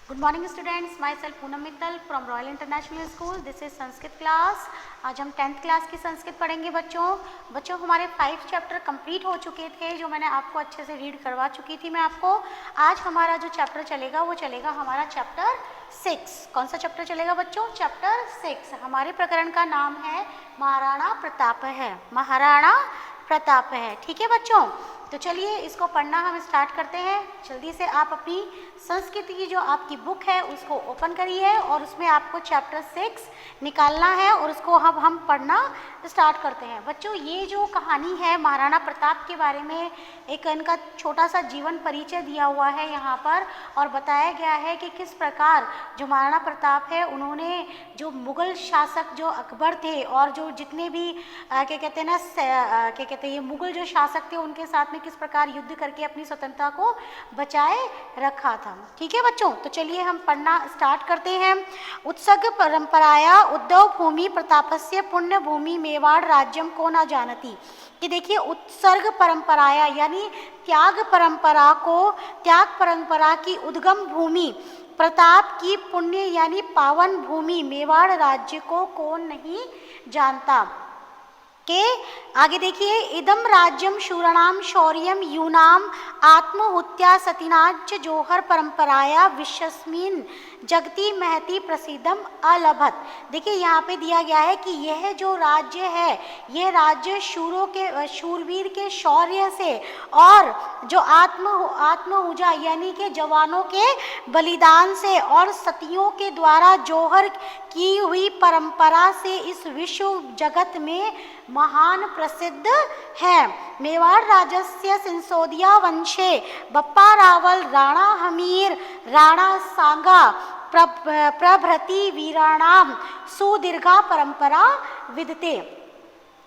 Good morning students, myself Poonam Mittal from Royal International School. This is Sanskrit class. आज हम 10th class की संस्कृत पढ़ेंगे बच्चों हमारे 5 चैप्टर कंप्लीट हो चुके थे जो मैंने आपको अच्छे से रीड करवा चुकी थी मैं आपको. आज हमारा जो चैप्टर चलेगा वो चलेगा हमारा चैप्टर 6. कौन सा चैप्टर चलेगा बच्चों? चैप्टर 6. हमारे प्रकरण का नाम है महाराणा प्रताप है. महाराणा प्रताप है. ठीक है बच्चों, तो चलिए इसको पढ़ना हम स्टार्ट करते हैं. जल्दी से आप अपनी संस्कृत की जो आपकी बुक है उसको ओपन करिए और उसमें आपको चैप्टर 6 निकालना है और उसको हम पढ़ना स्टार्ट करते हैं. बच्चों ये जो कहानी है महाराणा प्रताप के बारे में एक इनका छोटा सा जीवन परिचय दिया हुआ है यहाँ पर और बताया गया है कि किस प्रकार जो महाराणा प्रताप है उन्होंने जो मुग़ल शासक जो अकबर थे और जो जितने भी क्या कहते हैं ना क्या कहते हैं ये मुग़ल जो शासक थे उनके साथ में किस प्रकार युद्ध करके अपनी स्वतंत्रता को बचाए रखा था. ठीक है बच्चों, तो चलिए हम पढ़ना स्टार्ट करते हैं. उत्सर्ग परंपराया उद्धव भूमि प्रतापस्य पुण्य भूमि मेवाड़ राज्यम को न जानती. कि देखिए उत्सर्ग परंपराया यानी त्याग परंपरा की उद्गम भूमि प्रताप की पुण्य यानी पावन भूमि मेवाड़ राज्य को कौन नहीं जानता. के आगे देखिए इदम राज्यम शूराणाम शौर्यम यूनाम आत्महुत्या सतीनाच जोहर परंपराया विश्वस्मिन जगती महती प्रसिद्धम अलभत. देखिए यहाँ पे दिया गया है कि यह जो राज्य है यह राज्य शूरवीर के शौर्य से और जो आत्महुजा यानी कि जवानों के बलिदान से और सतियों के द्वारा जोहर की हुई परंपरा से इस विश्व जगत में महान प्रसिद्ध है. मेवाड़ राज्यस्य सिंसोदिया वंशे बप्पा रावल राणा हमीर राणा सांगा प्रभृति वीराणाम सुदीर्घा परंपरा विदते.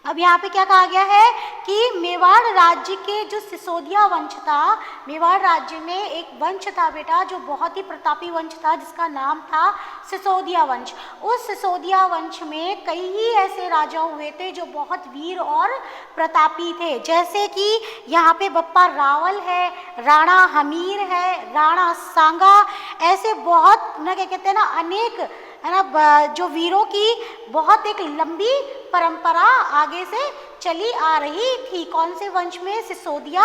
अब यहाँ पे क्या कहा गया है कि मेवाड़ राज्य के जो सिसोदिया वंश था, मेवाड़ राज्य में एक वंश था बेटा जो बहुत ही प्रतापी वंश था जिसका नाम था सिसोदिया वंश. उस सिसोदिया वंश में कई ही ऐसे राजा हुए थे जो बहुत वीर और प्रतापी थे. जैसे कि यहाँ पे बप्पा रावल है, राणा हमीर है, राणा सांगा, ऐसे बहुत ना क्या कहते हैं ना अनेक है ना जो वीरों की बहुत एक लंबी परंपरा आगे से चली आ रही थी. कौन से वंश में? सिसोदिया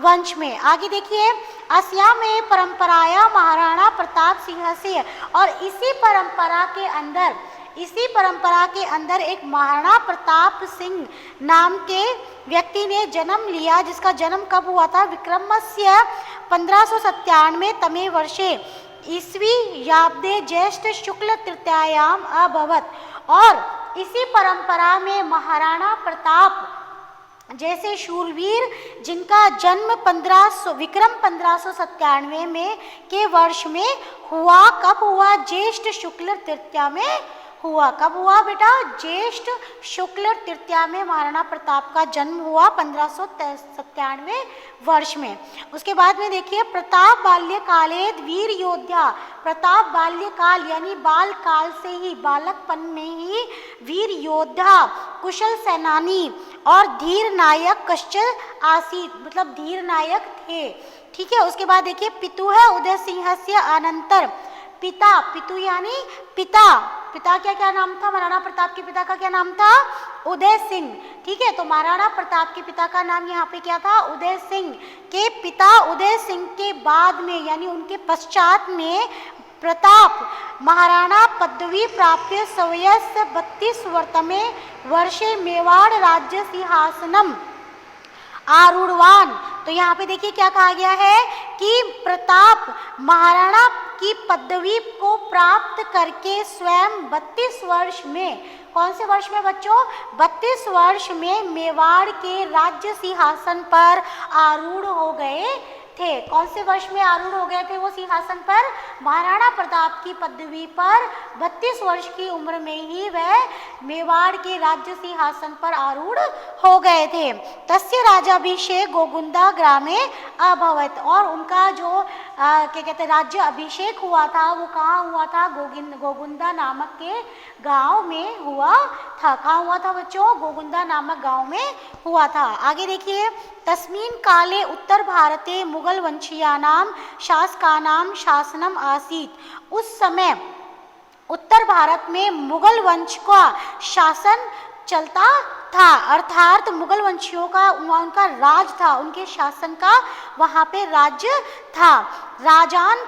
वंश में. आगे देखिए अस्या में परंपराया महाराणा प्रताप सिंह से और इसी परंपरा के अंदर एक महाराणा प्रताप सिंह नाम के व्यक्ति ने जन्म लिया जिसका जन्म कब हुआ था? विक्रमस्य 1597 तमे वर्षे ईस्वी याब्दे ज्येष्ठ शुक्ल तृतीयायाम अभवत. और इसी परंपरा में महाराणा प्रताप जैसे शूरवीर जिनका जन्म विक्रम 1597 में के वर्ष में हुआ. कब हुआ? ज्येष्ठ शुक्ल तृतीया में हुआ. कब हुआ बेटा? ज्येष्ठ शुक्ल तृतीया में महाराणा प्रताप का जन्म हुआ 1597 वर्ष में. उसके बाद में देखिए प्रताप बाल्यकालेद वीर योद्धा. प्रताप बाल्यकाल यानी बाल काल से ही बालकपन में ही वीर योद्धा कुशल सेनानी और धीर नायक कश्चित आसीत मतलब धीर नायक थे. ठीक है, उसके बाद देखिए पितु है उदय सिंह से अनंतर पितु यानी पिता क्या नाम था? महाराणा प्रताप के पिता का क्या नाम था? उदय सिंह. ठीक है, तो महाराणा प्रताप के पिता का नाम यहाँ पे क्या था? उदय सिंह. के पिता उदय सिंह के बाद में यानी उनके पश्चात में प्रताप महाराणा पदवी प्राप्य स्वयस 32 वर्तमे वर्षे मेवाड़ राज्य सिंहासनम आरूढ़वान. तो यहाँ पे देखिए क्या कहा गया है कि प्रताप महाराणा की पदवी को प्राप्त करके स्वयं 32 वर्ष में, कौन से वर्ष में बच्चों? 32 वर्ष में मेवाड़ के राज्य सिंहासन पर आरूढ़ हो गए थे. कौन से वर्ष में आरूढ़ हो गए थे वो सिंहासन पर? महाराणा प्रताप की पदवी पर 32 वर्ष की उम्र में ही वह मेवाड़ के राज्य सिंहासन पर आरूढ़ हो गए थे. तस्य राजाभिषेक गोगुंदा ग्रामे अभवत. और उनका जो क्या कहते हैं राज्य अभिषेक हुआ था वो कहाँ हुआ था? गोगुंदा नामक के गांव में हुआ था. कहाँ हुआ था बच्चों? गोगुंदा नामक गांव में हुआ था. आगे देखिए तस्मिन् काले उत्तर भारते मुगल वंशीयानां शासकानां शासनम आसीत्। उस समय उत्तर भारत में मुगल वंश का शासन चलता था, अर्थात मुगल वंशियों का उनका राज था, उनके शासन का वहाँ पे राज्य था। राजान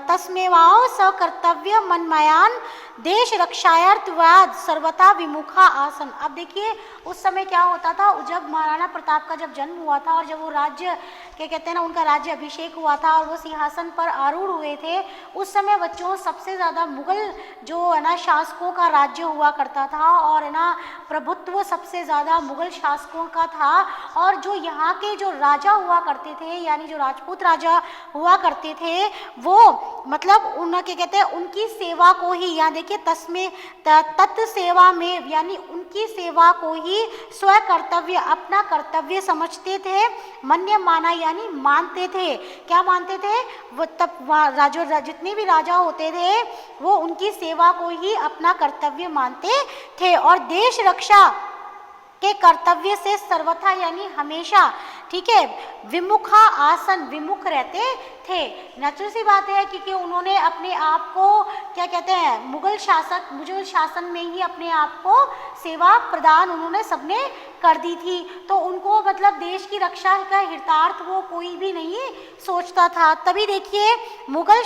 तस्मेवाओ सकर्तव्य मनमयान देश रक्षायार्थवाद सर्वथा विमुखा आसन। अब देखिए उस समय क्या होता था, जब महाराणा प्रताप का जब जन्म हुआ था और जब वो राज्य क्या कहते हैं ना, उनका राज्य अभिषेक हुआ था और वो सिंहासन पर आरूढ़ हुए थे, उस समय बच्चों सबसे ज़्यादा मुगल जो है ना शासकों का राज्य हुआ करता था और है ना प्रभुत्व सबसे ज़्यादा मुगल शासकों का था। और जो यहाँ के जो राजा हुआ करते थे यानी जो राजपूत राजा हुआ करते थे वो मतलब उनके कहते हैं उनकी सेवा को ही, यहाँ देखिए तस्में तत् सेवा में यानी उनकी सेवा को ही स्व कर्तव्य अपना कर्तव्य समझते थे। मन्य माना यानी मानते थे। क्या मानते थे? वो तब जितने भी राजा होते थे वो उनकी सेवा को ही अपना कर्तव्य मानते थे और देश रक्षा के कर्तव्य से सर्वथा यानी हमेशा, ठीक है, विमुखा आसन विमुख रहते थे। नेचुरल सी बात है क्योंकि उन्होंने अपने आप को क्या कहते हैं मुगल शासन में ही अपने आप को सेवा प्रदान उन्होंने सबने कर दी थी, तो उनको मतलब देश की रक्षा का हितार्थ वो कोई भी नहीं सोचता था। तभी देखिए मुगल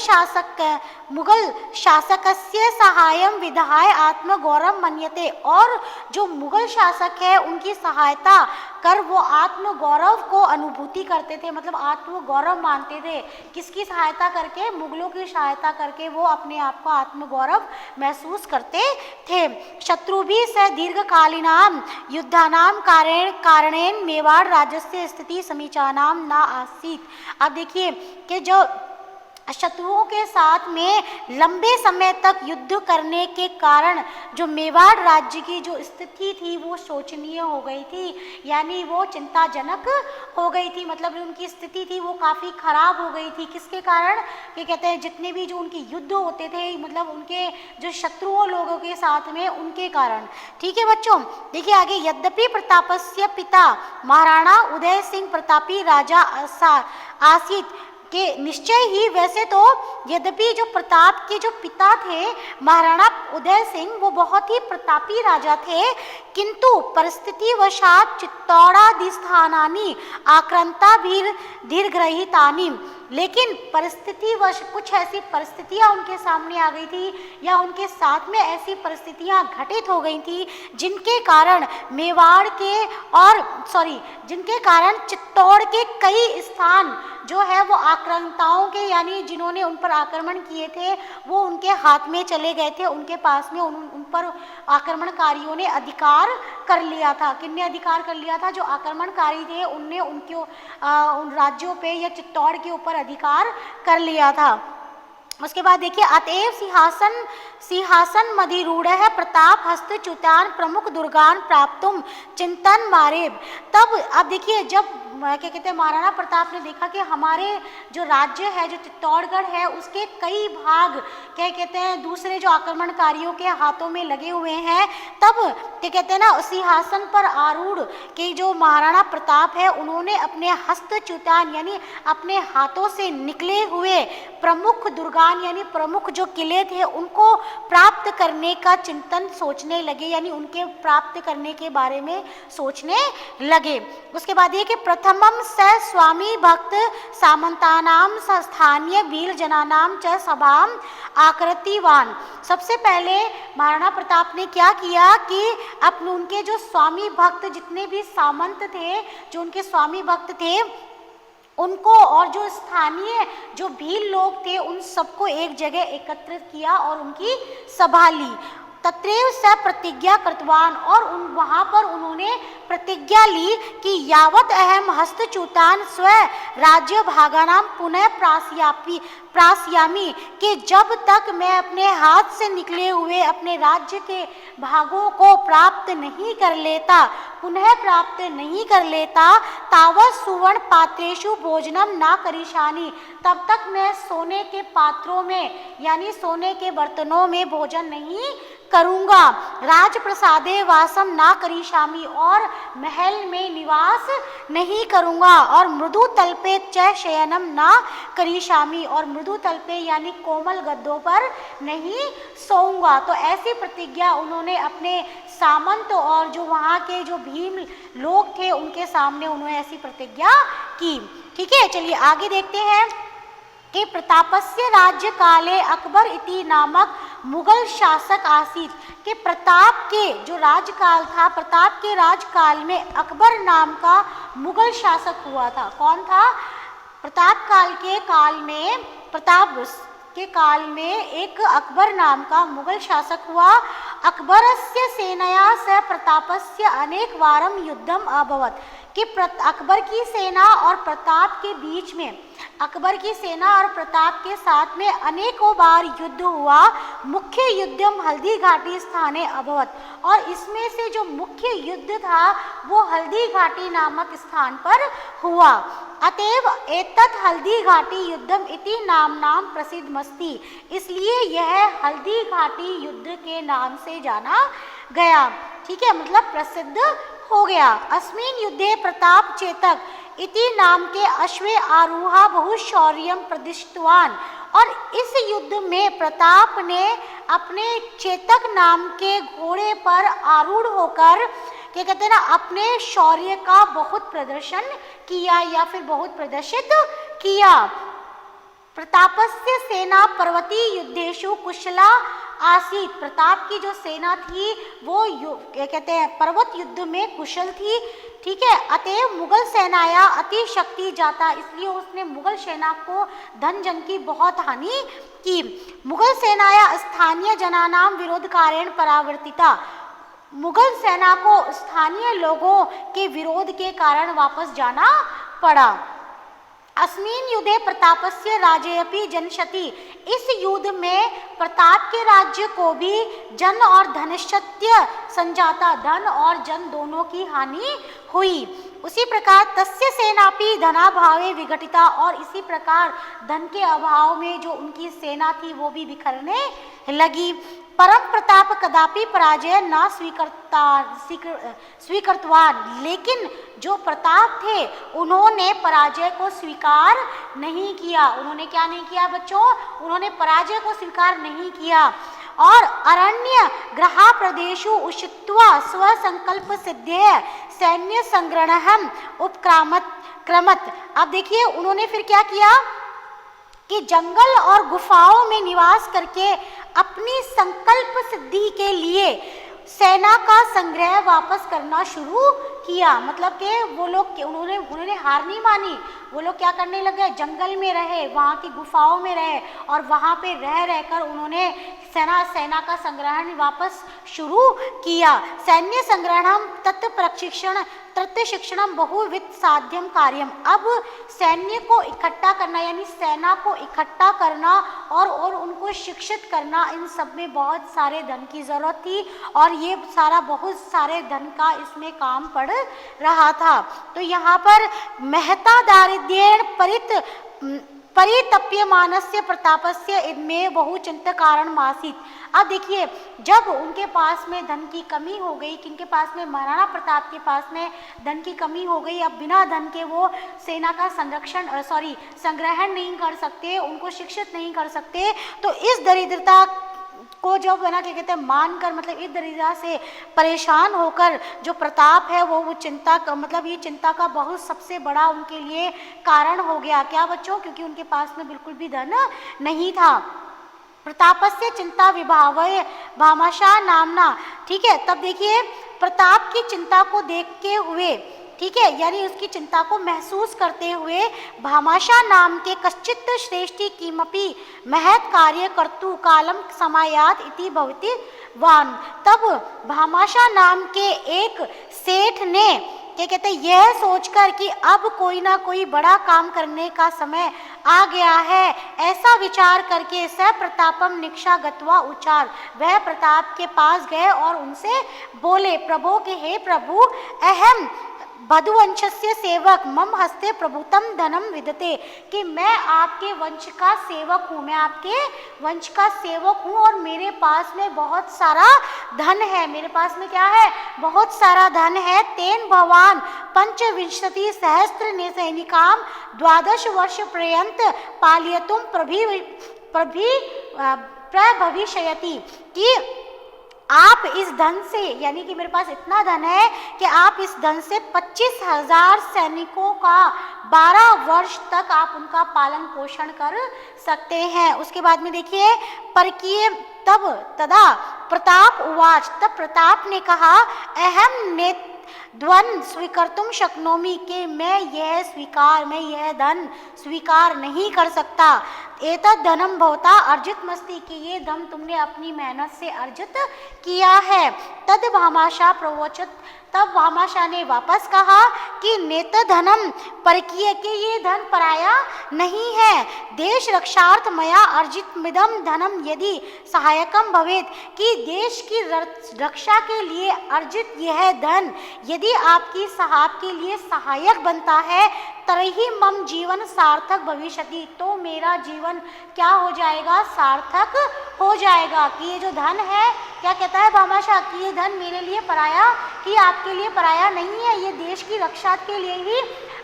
शासकस्य सहायम विधाय आत्मगौरव मन्यते, और जो मुगल शासक है उनकी सहायता कर वो आत्मगौरव को अनुभूति करते थे, मतलब आत्मगौरव मानते थे। किसकी सहायता करके? मुगलों की सहायता करके वो अपने आप को आत्मगौरव महसूस करते थे। शत्रुभिः स दीर्घकालीनां युद्धानां कारणेन मेवाड़ राज्यस्य स्थिति समीचानां न आसीत्। अब देखिए कि जो शत्रुओं के साथ में लंबे समय तक युद्ध करने के कारण जो मेवाड़ राज्य की जो स्थिति थी वो शोचनीय हो गई थी, यानी वो चिंताजनक हो गई थी, मतलब उनकी स्थिति थी वो काफ़ी खराब हो गई थी। किसके कारण? ये कहते हैं जितने भी जो उनके युद्ध होते थे मतलब उनके जो शत्रुओं लोगों के साथ में उनके कारण। ठीक है बच्चों, देखिए आगे, यद्यपि प्रतापस्य पिता महाराणा उदय सिंह प्रतापी राजा आसीत के निश्चय ही, वैसे तो यद्यपि जो प्रताप के जो पिता थे महाराणा उदय सिंह वो बहुत ही प्रतापी राजा थे, किंतु परिस्थितिवशात चित्तौड़ादि स्थानानि आक्रांता दीर्घरहितानि, लेकिन परिस्थितिवश कुछ ऐसी परिस्थितियां उनके सामने आ गई थी या उनके साथ में ऐसी परिस्थितियां घटित हो गई थी जिनके कारण मेवाड़ के जिनके कारण चित्तौड़ के कई स्थान जो है वो आक्रांताओं के यानी जिन्होंने उन पर आक्रमण किए थे वो उनके हाथ में चले गए थे, उनके पास में उन पर आक्रमणकारियों ने अधिकार कर लिया था। किन्ने अधिकार कर लिया था? जो आक्रमणकारी थे उनने उन राज्यों पे या चित्तौड़ के ऊपर अधिकार कर लिया था। उसके बाद देखिए, अतएव सिंहासन मधिरूढ़ है प्रताप हस्तच्युतान प्रमुख दुर्गान प्राप्तुम चिंतन मारेब। तब अब देखिए जब क्या कहते हैं महाराणा प्रताप ने देखा कि हमारे जो राज्य है जो चित्तौड़गढ़ है उसके कई भाग क्या कहते हैं दूसरे जो आक्रमणकारियों के हाथों में लगे हुए हैं, तब क्या कहते हैं ना सिंहासन पर आरूढ़ के जो महाराणा प्रताप है उन्होंने अपने हस्तच्युतान यानी अपने हाथों से निकले हुए प्रमुख दुर्गान यानी प्रमुख जो किले थे उनको प्राप्त करने का चिंतन सोचने लगे, यानी उनके प्राप्त करने के बारे में सोचने लगे। उसके बाद ये कि प्रथमम स स्वामी भक्त सामंतानाम स्थानीय भील जनानाम च सभाम आकृतिवान। सबसे पहले महाराणा प्रताप ने क्या किया कि अपने उनके जो स्वामी भक्त जितने भी सामंत थे जो उनके स्वामी भक्त थे उनको और जो स्थानीय जो भील लोग थे उन सबको एक जगह एकत्रित किया और उनकी सभा ली। तत्रैव स प्रतिज्ञा कृतवान, और वहाँ पर उन्होंने प्रतिज्ञा ली कि यावत अहम हस्तच्युतान स्व राज्य भागानाम पुनः प्रास्यामी, कि जब तक मैं अपने हाथ से निकले हुए अपने राज्य के भागों को पुनः प्राप्त नहीं कर लेता तावत सुवर्ण पात्रेषु भोजनम ना करिष्यामि, तब तक मैं सोने के पात्रों में यानी सोने के बर्तनों में भोजन नहीं करूंगा, राजप्रसादे वासम ना करिष्यामि, और महल में निवास नहीं करूंगा, और मृदु तल्पे च शयनम ना करिष्यामि, और मृदु तल्पे यानी कोमल गद्दों पर नहीं सोऊंगा। तो ऐसी प्रतिज्ञा उन्होंने अपने सामंत और जो वहाँ के जो भीम लोग थे उनके सामने उन्होंने ऐसी प्रतिज्ञा की। ठीक है, चलिए आगे देखते हैं कि प्रतापस्य राज्य काले अकबर इति नामक मुगल शासक आसीत, कि प्रताप के जो राजकाल था, प्रताप के राजकाल में अकबर नाम का मुगल शासक हुआ था। कौन था? प्रताप के काल में एक अकबर नाम का मुगल शासक हुआ। अकबरस्य सेनया स प्रतापस्य अनेक वारम युद्धम अभवत, कि अकबर की सेना और प्रताप के बीच में, अकबर की सेना और प्रताप के साथ में अनेकों बार युद्ध हुआ। मुख्य युद्धम हल्दी घाटी स्थाने अभवत, और इसमें से जो मुख्य युद्ध था वो हल्दी घाटी नामक स्थान पर हुआ। अतएव एतत् हल्दी घाटी युद्धम इति नाम प्रसिद्धमस्ति, इसलिए यह हल्दी घाटी युद्ध के नाम से जाना गया। ठीक है, मतलब प्रसिद्ध हो गया। अस्मिन् युद्धे प्रताप चेतक इति नाम के अश्वे आरूहा बहुशौर्यम प्रदिष्टवान, और इस युद्ध में प्रताप ने अपने चेतक नाम के घोड़े पर आरूढ़ होकर क्या कहते हैं ना, अपने शौर्य का बहुत प्रदर्शन किया या फिर बहुत प्रदर्शित किया। प्रतापस्य सेना पर्वती युद्धेषु कुशला आसीत, प्रताप की जो सेना थी वो क्या कहते हैं पर्वत युद्ध में कुशल थी। ठीक है, अतएव मुगल सेनाया अति शक्ति जाता, इसलिए उसने मुगल सेना को धन जन की बहुत हानि की। मुगल सेनाया स्थानीय जनानाम विरोध कारण परावर्तिता, मुगल सेना को स्थानीय लोगों के विरोध के कारण वापस जाना पड़ा। अस्मिन् युद्धे प्रतापस्य राज्येऽपि जनशति, इस युद्ध में प्रताप के राज्य को भी जन और धनशत्य संजाता, धन और जन दोनों की हानि हुई। उसी प्रकार तस्य सेनापि धनाभावे विघटिता, और इसी प्रकार धन के अभाव में जो उनकी सेना थी वो भी बिखरने लगी। परम प्रताप कदापि पराजय न स्वीकृतवान, लेकिन जो प्रताप थे उन्होंने पराजय को स्वीकार नहीं किया। उन्होंने क्या नहीं किया बच्चों? उन्होंने पराजय को स्वीकार नहीं किया। और अरण्य ग्रहा प्रदेशु उषित्वा स्वसंकल्प सिद्धे सैन्य संग्रहण उपक्रमत। अब देखिए उन्होंने फिर क्या किया कि जंगल और गुफाओं में निवास करके अपनी संकल्प सिद्धि के लिए सेना का संग्रह वापस करना शुरू किया। मतलब कि वो लोग उन्होंने हार नहीं मानी, वो लोग क्या करने लगे, जंगल में रहे, वहाँ की गुफाओं में रहे, और वहाँ पे रह रहकर उन्होंने सेना का संग्रहण वापस शुरू किया। सैन्य संग्रहणम तत्व शिक्षणम बहुविध साध्यम कार्यम। अब सैन्य को इकट्ठा करना यानी सेना को इकट्ठा करना और उनको शिक्षित करना, इन सब में बहुत सारे धन की जरूरत थी, और ये सारा बहुत सारे धन का इसमें काम पड़ रहा था। तो यहाँ पर महता दारिद्र्येण परितप्यमानस्य प्रतापस्य इदमे बहुचिंत कारण मासीत। अब देखिए जब उनके पास में धन की कमी हो गई, किनके पास में, महाराणा प्रताप के पास में धन की कमी हो गई, अब बिना धन के वो सेना का संग्रहण नहीं कर सकते, उनको शिक्षित नहीं कर सकते। तो इस दरिद्रता को जब है ना क्या कहते हैं मानकर, मतलब इस दरिद्रता से परेशान होकर जो प्रताप है वो चिंता का, मतलब ये चिंता का बहुत सबसे बड़ा उनके लिए कारण हो गया। क्या बच्चों? क्योंकि उनके पास में बिल्कुल भी धन नहीं था। प्रतापस्य चिंता विभावय भामाशाह नामना। ठीक है, तब देखिए प्रताप की चिंता को देखते हुए, ठीक है, यानी उसकी चिंता को महसूस करते हुए भामाशाह नाम के कश्चित श्रेष्ठी किमपि महत् कार्य कर्तु कालम समायात इति भवति वान। तब भामाशाह नाम के एक सेठ ने क्या कहते हैं यह सोचकर कि अब कोई ना कोई बड़ा काम करने का समय आ गया है, ऐसा विचार करके स प्रतापम निक्षा गत्वा उचार, वह प्रताप के पास गए और उनसे बोले, प्रभु के हे प्रभु, अहम वधुवंशस्य सेवक मम हस्ते प्रभुतम धनम विदते, कि मैं आपके वंश का सेवक हूँ, मैं आपके वंश का सेवक हूँ और मेरे पास में बहुत सारा धन है, मेरे पास में क्या है, बहुत सारा धन है। तेन भवान पंचविंशति सहस्त्र ने सैनिकाम 12 वर्ष पर्यंत पालयतुम प्रभविष्यति, कि आप इस धन से, यानी कि मेरे पास इतना धन है कि आप इस धन से 25,000 सैनिकों का 12 वर्ष तक आप उनका पालन पोषण कर सकते हैं। उसके बाद में देखिए, परकीय तब तदा प्रताप उवाच, तब प्रताप ने कहा, अहम ने द्वन स्वीकर्तुम शक्नोमि, कि मैं यह धन स्वीकार नहीं कर सकता। एतद् धनम भवता अर्जित मस्ति, कि ये धन तुमने अपनी मेहनत से अर्जित किया है। तद भामाशा प्रवोचत, तब भामाशा ने वापस कहा कि नेत धनम परकीय, के ये धन पराया नहीं है। देश रक्षार्थ मया अर्जित मिदम धनम यदि सहायकम भवेत, कि देश की रक्षा के लिए अर्जित यह धन यदि आपके लिए सहायक बनता है, तरही मम जीवन सार्थक भविष्यति, तो मेरा जीवन क्या हो जाएगा, सार्थक हो जाएगा। कि ये जो धन है, क्या कहता है भामाशाह, कि ये धन मेरे लिए पराया, कि आपके लिए पराया नहीं है, ये देश की रक्षा के लिए ही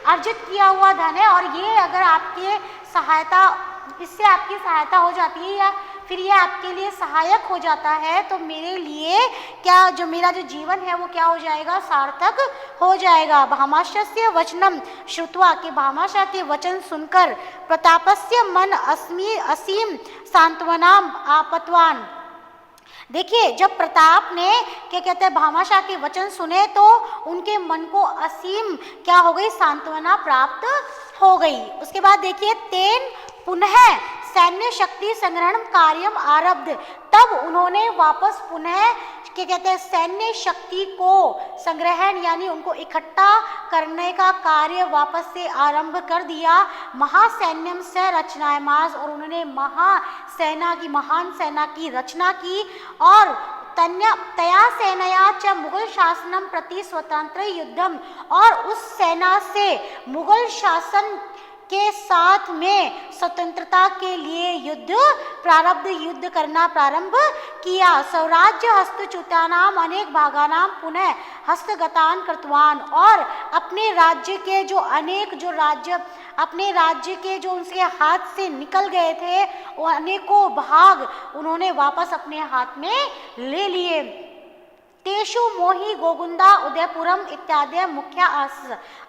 अर्जित किया हुआ धन है, और ये अगर आपके सहायता, इससे आपकी सहायता हो जाती है या फिर ये आपके लिए सहायक हो जाता है, तो मेरे लिए क्या, जो मेरा जो जीवन है वो क्या हो जाएगा, सार्थक हो जाएगा। भामाशस्य वचनम श्रुत्वा, के भामाशाह के वचन सुनकर प्रतापस्य मन असीम सांत्वना आपत्वान। देखिए, जब प्रताप ने क्या कहते हैं भामाशाह के वचन सुने, तो उनके मन को असीम क्या हो गई, सांत्वना प्राप्त हो गई। उसके बाद देखिए, तेन पुनः सैन्य शक्ति संग्रहण कार्यम आरब्ध, तब उन्होंने वापस पुनः क्या कहते हैं सैन्य शक्ति को संग्रहण, यानी उनको इकट्ठा करने का कार्य वापस से आरंभ कर दिया। महासैन्यम से रचनायमास, और उन्होंने महान सेना की रचना की, और तया सेनया च मुगल शासनम प्रति स्वतंत्र युद्धम, और उस सेना से मुगल शासन के साथ में स्वतंत्रता के लिए युद्ध करना प्रारंभ किया। स्वराज्य हस्तच्युतानाम अनेक भागानाम पुनः हस्तगतान कृतवान, और अपने राज्य के जो उनके हाथ से निकल गए थे, वो अनेकों भाग उन्होंने वापस अपने हाथ में ले लिए। तेषु मोही गोगुंदा उदयपुरम इत्यादि मुख्य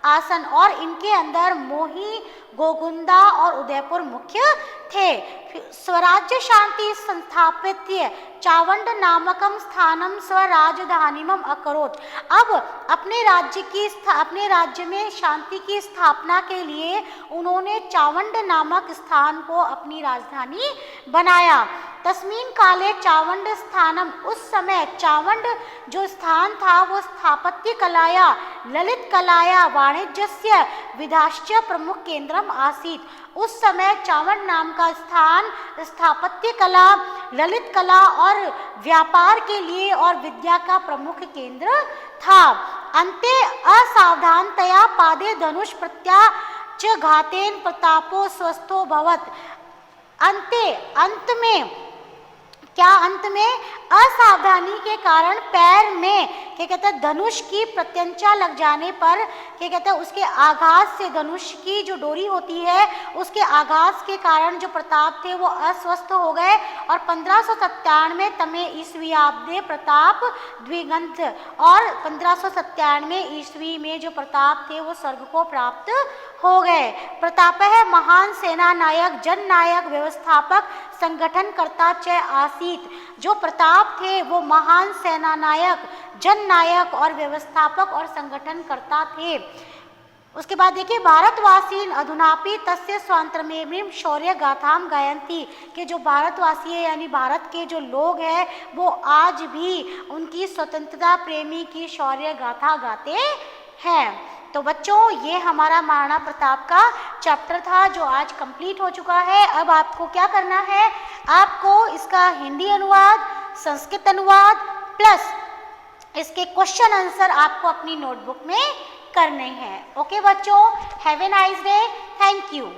आसन, और इनके अंदर मोही गोगुंदा और उदयपुर मुख्य थे। स्वराज्य शांति संस्थापित चावंड नामकम स्थानम स्वराजधानीमम अकरोत, अब अपने राज्य में शांति की स्थापना के लिए उन्होंने चावंड नामक स्थान को अपनी राजधानी बनाया। तस्मीन काले चावंड स्थानम, उस समय चावंड जो स्थान था वो स्थापत्य कलाया ललित कलाया वाणिज्यस्य विधाश्च प्रमुख केंद्रम आसीत। उस समय चावंड नाम का स्थान स्थापत्य कला, ललित कला और व्यापार के लिए और विद्या का प्रमुख केंद्र था। अंते असावधानतया पादे धनुष प्रत्याच घातेन प्रतापो स्वस्थो भवत, अंत में असावधानी के कारण पैर में क्या कहते हैं धनुष की प्रत्यंचा लग जाने पर क्या कहते हैं उसके आघात से, धनुष की जो डोरी होती है उसके आघात के कारण जो प्रताप थे वो अस्वस्थ हो गए, और 1597 तमे ईस्वीयाब्दे प्रताप द्विगंत, और 1597 ईस्वी में जो प्रताप थे वो स्वर्ग को प्राप्त हो गए। प्रताप है महान सेना नायक, जन नायक, व्यवस्थापक, संगठनकर्ता च आसीत। जो प्रताप थे वो महान सेना नायक, जन नायक और व्यवस्थापक और संगठनकर्ता थे। उसके बाद देखिए, भारतवासी अधुनापि तस्य स्वांतरमेव शौर्य गाथाम गायंती, के जो भारतवासी है यानी भारत के जो लोग हैं वो आज भी उनकी स्वतंत्रता प्रेमी की शौर्य गाथा गाते हैं। तो बच्चों, ये हमारा महाराणा प्रताप का चैप्टर था जो आज कंप्लीट हो चुका है। अब आपको क्या करना है, आपको इसका हिंदी अनुवाद, संस्कृत अनुवाद प्लस इसके क्वेश्चन आंसर आपको अपनी नोटबुक में करने हैं। ओके बच्चों, have a nice day, thank you.